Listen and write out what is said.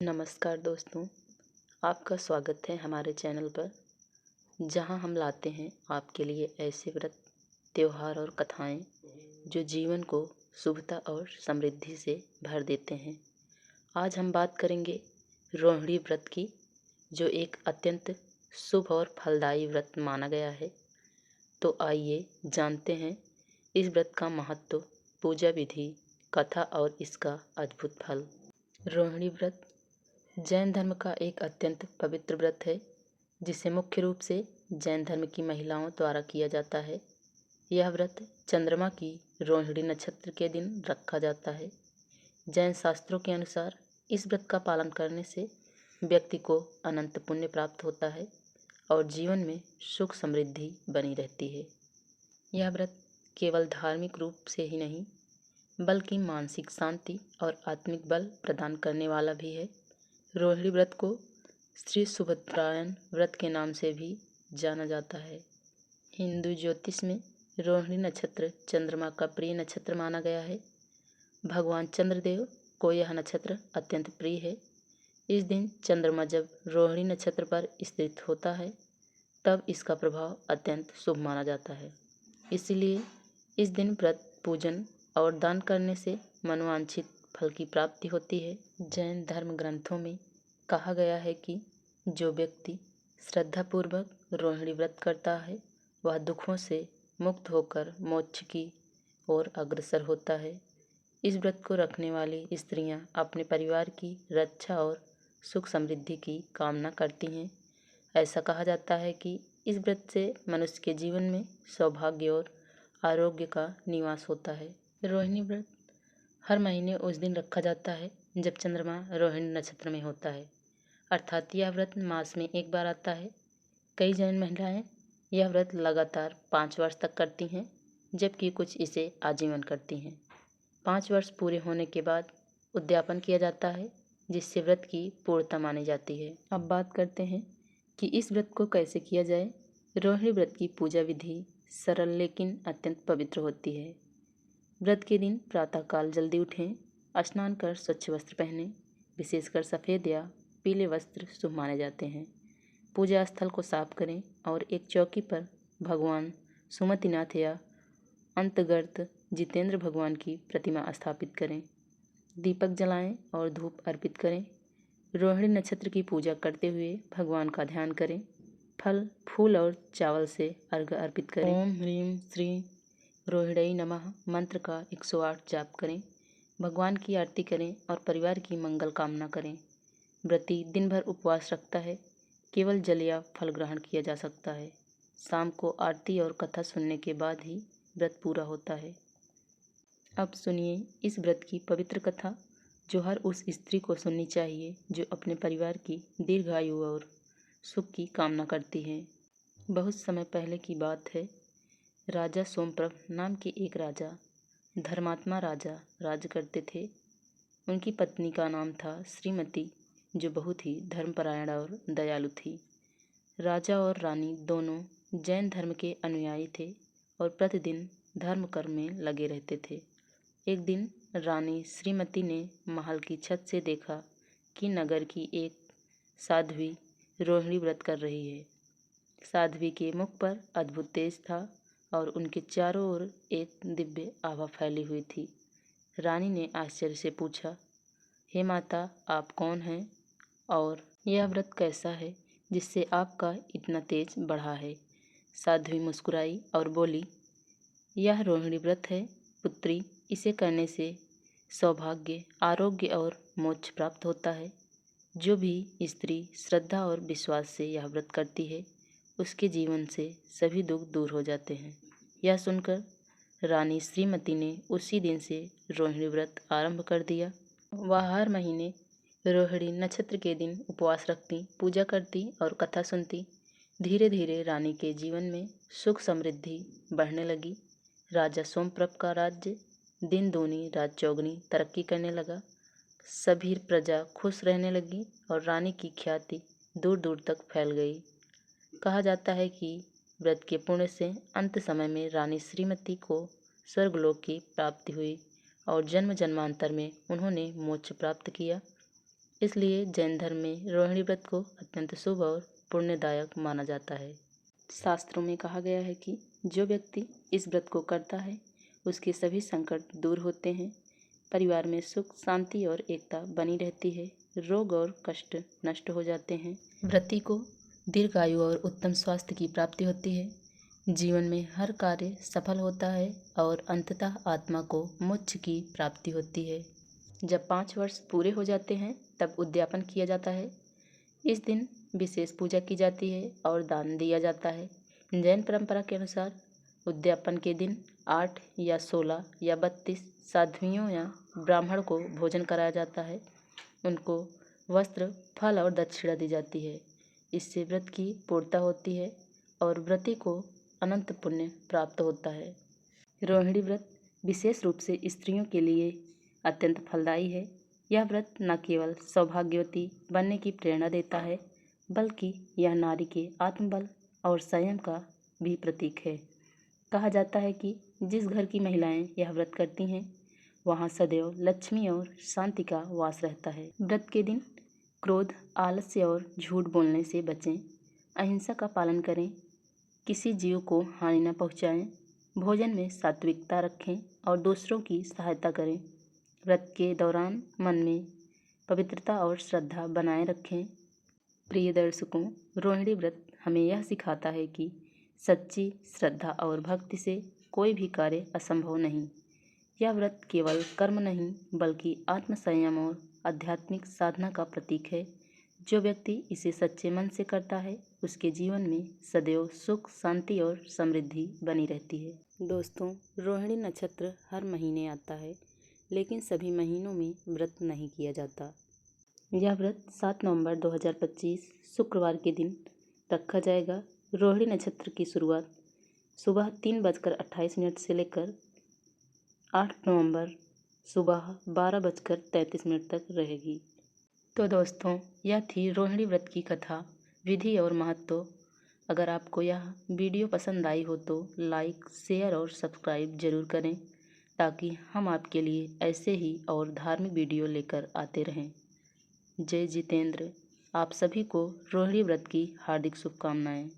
नमस्कार दोस्तों, आपका स्वागत है हमारे चैनल पर, जहां हम लाते हैं आपके लिए ऐसे व्रत, त्योहार और कथाएं जो जीवन को शुभता और समृद्धि से भर देते हैं। आज हम बात करेंगे रोहिणी व्रत की, जो एक अत्यंत शुभ और फलदायी व्रत माना गया है। तो आइए जानते हैं इस व्रत का महत्व, पूजा विधि, कथा और इसका अद्भुत फल। रोहिणी व्रत जैन धर्म का एक अत्यंत पवित्र व्रत है, जिसे मुख्य रूप से जैन धर्म की महिलाओं द्वारा किया जाता है। यह व्रत चंद्रमा की रोहिणी नक्षत्र के दिन रखा जाता है। जैन शास्त्रों के अनुसार इस व्रत का पालन करने से व्यक्ति को अनंत पुण्य प्राप्त होता है और जीवन में सुख समृद्धि बनी रहती है। यह व्रत केवल धार्मिक रूप से ही नहीं, बल्कि मानसिक शांति और आत्मिक बल प्रदान करने वाला भी है। रोहिणी व्रत को श्री सुभद्रायण व्रत के नाम से भी जाना जाता है। हिंदू ज्योतिष में रोहिणी नक्षत्र चंद्रमा का प्रिय नक्षत्र माना गया है। भगवान चंद्रदेव को यह नक्षत्र अत्यंत प्रिय है। इस दिन चंद्रमा जब रोहिणी नक्षत्र पर स्थित होता है, तब इसका प्रभाव अत्यंत शुभ माना जाता है। इसलिए इस दिन व्रत, पूजन और दान करने से मनोवांछित फल की प्राप्ति होती है। जैन धर्म ग्रंथों में कहा गया है कि जो व्यक्ति श्रद्धापूर्वक रोहिणी व्रत करता है, वह दुखों से मुक्त होकर मोक्ष की ओर अग्रसर होता है। इस व्रत को रखने वाली स्त्रियां अपने परिवार की रक्षा और सुख समृद्धि की कामना करती हैं। ऐसा कहा जाता है कि इस व्रत से मनुष्य के जीवन में सौभाग्य और आरोग्य का निवास होता है। रोहिणी व्रत हर महीने उस दिन रखा जाता है जब चंद्रमा रोहिणी नक्षत्र में होता है, अर्थात यह व्रत मास में एक बार आता है। कई जैन महिलाएं यह व्रत लगातार 5 वर्ष तक करती हैं, जबकि कुछ इसे आजीवन करती हैं। 5 वर्ष पूरे होने के बाद उद्यापन किया जाता है, जिससे व्रत की पूर्णता मानी जाती है। अब बात करते हैं कि इस व्रत को कैसे किया जाए। रोहिणी व्रत की पूजा विधि सरल लेकिन अत्यंत पवित्र होती है। व्रत के दिन प्रातःकाल जल्दी उठें, स्नान कर स्वच्छ वस्त्र पहनें। विशेषकर सफ़ेद या पीले वस्त्र शुभ माने जाते हैं। पूजा स्थल को साफ करें और एक चौकी पर भगवान सुमतिनाथ या अंतर्गत जितेंद्र भगवान की प्रतिमा स्थापित करें। दीपक जलाएं और धूप अर्पित करें। रोहिणी नक्षत्र की पूजा करते हुए भगवान का ध्यान करें। फल, फूल और चावल से अर्घ्य अर्पित करें। ओम ह्रीं श्री रोहिणी नमः मंत्र का 108 जाप करें। भगवान की आरती करें और परिवार की मंगल कामना करें। व्रती दिन भर उपवास रखता है। केवल जल या फल ग्रहण किया जा सकता है। शाम को आरती और कथा सुनने के बाद ही व्रत पूरा होता है। अब सुनिए इस व्रत की पवित्र कथा, जो हर उस स्त्री को सुननी चाहिए जो अपने परिवार की दीर्घायु और सुख की कामना करती है। बहुत समय पहले की बात है। राजा सोमप्रभ नाम के एक राजा, धर्मात्मा राजा राज करते थे। उनकी पत्नी का नाम था श्रीमती, जो बहुत ही धर्मपरायण और दयालु थी। राजा और रानी दोनों जैन धर्म के अनुयायी थे और प्रतिदिन धर्म कर्म में लगे रहते थे। एक दिन रानी श्रीमती ने महल की छत से देखा कि नगर की एक साध्वी रोहिणी व्रत कर रही है। साध्वी के मुख पर अद्भुत तेज था और उनके चारों ओर एक दिव्य आभा फैली हुई थी। रानी ने आश्चर्य से पूछा, हे माता, आप कौन हैं और यह व्रत कैसा है जिससे आपका इतना तेज बढ़ा है? साध्वी मुस्कुराई और बोली, यह रोहिणी व्रत है पुत्री। इसे करने से सौभाग्य, आरोग्य और मोक्ष प्राप्त होता है। जो भी स्त्री श्रद्धा और विश्वास से यह व्रत करती है, उसके जीवन से सभी दुख दूर हो जाते हैं। यह सुनकर रानी श्रीमती ने उसी दिन से रोहिणी व्रत आरंभ कर दिया। वह हर महीने रोहिणी नक्षत्र के दिन उपवास रखती, पूजा करती और कथा सुनती। धीरे धीरे रानी के जीवन में सुख समृद्धि बढ़ने लगी। राजा सोमप्रभ का राज्य दिन दूनी रात चौगुनी तरक्की करने लगा। सभी प्रजा खुश रहने लगी और रानी की ख्याति दूर दूर तक फैल गई। कहा जाता है कि व्रत के पुण्य से अंत समय में रानी श्रीमती को स्वर्गलोक की प्राप्ति हुई और जन्म जन्मांतर में उन्होंने मोक्ष प्राप्त किया। इसलिए जैन धर्म में रोहिणी व्रत को अत्यंत शुभ और पुण्यदायक माना जाता है। शास्त्रों में कहा गया है कि जो व्यक्ति इस व्रत को करता है उसके सभी संकट दूर होते हैं, परिवार में सुख शांति और एकता बनी रहती है, रोग और कष्ट नष्ट हो जाते हैं, व्रती को दीर्घायु और उत्तम स्वास्थ्य की प्राप्ति होती है, जीवन में हर कार्य सफल होता है और अंततः आत्मा को मोक्ष की प्राप्ति होती है। जब 5 वर्ष पूरे हो जाते हैं तब उद्यापन किया जाता है। इस दिन विशेष पूजा की जाती है और दान दिया जाता है। जैन परंपरा के अनुसार उद्यापन के दिन 8 या 16 या 32 साध्वियों या ब्राह्मण को भोजन कराया जाता है। उनको वस्त्र, फल और दक्षिणा दी जाती है। इससे व्रत की पूर्णता होती है और व्रती को अनंत पुण्य प्राप्त होता है। रोहिणी व्रत विशेष रूप से स्त्रियों के लिए अत्यंत फलदायी है। यह व्रत न केवल सौभाग्यवती बनने की प्रेरणा देता है, बल्कि यह नारी के आत्मबल और संयम का भी प्रतीक है। कहा जाता है कि जिस घर की महिलाएं यह व्रत करती हैं, वहां सदैव लक्ष्मी और शांति का वास रहता है। व्रत के दिन क्रोध, आलस्य और झूठ बोलने से बचें, अहिंसा का पालन करें, किसी जीव को हानि न पहुंचाएं, भोजन में सात्विकता रखें और दूसरों की सहायता करें। व्रत के दौरान मन में पवित्रता और श्रद्धा बनाए रखें। प्रिय दर्शकों, रोहिणी व्रत हमें यह सिखाता है कि सच्ची श्रद्धा और भक्ति से कोई भी कार्य असंभव नहीं। यह व्रत केवल कर्म नहीं बल्कि आत्मसंयम और आध्यात्मिक साधना का प्रतीक है। जो व्यक्ति इसे सच्चे मन से करता है उसके जीवन में सदैव सुख, शांति और समृद्धि बनी रहती है। दोस्तों, रोहिणी नक्षत्र हर महीने आता है, लेकिन सभी महीनों में व्रत नहीं किया जाता। यह व्रत 7 नवंबर 2025 शुक्रवार के दिन रखा जाएगा। रोहिणी नक्षत्र की शुरुआत सुबह 3:28 से लेकर 8 नवंबर सुबह 12:33 तक रहेगी। तो दोस्तों, यह थी रोहिणी व्रत की कथा, विधि और महत्व। अगर आपको यह वीडियो पसंद आई हो तो लाइक, शेयर और सब्सक्राइब जरूर करें, ताकि हम आपके लिए ऐसे ही और धार्मिक वीडियो लेकर आते रहें। जय जितेंद्र। आप सभी को रोहिणी व्रत की हार्दिक शुभकामनाएं।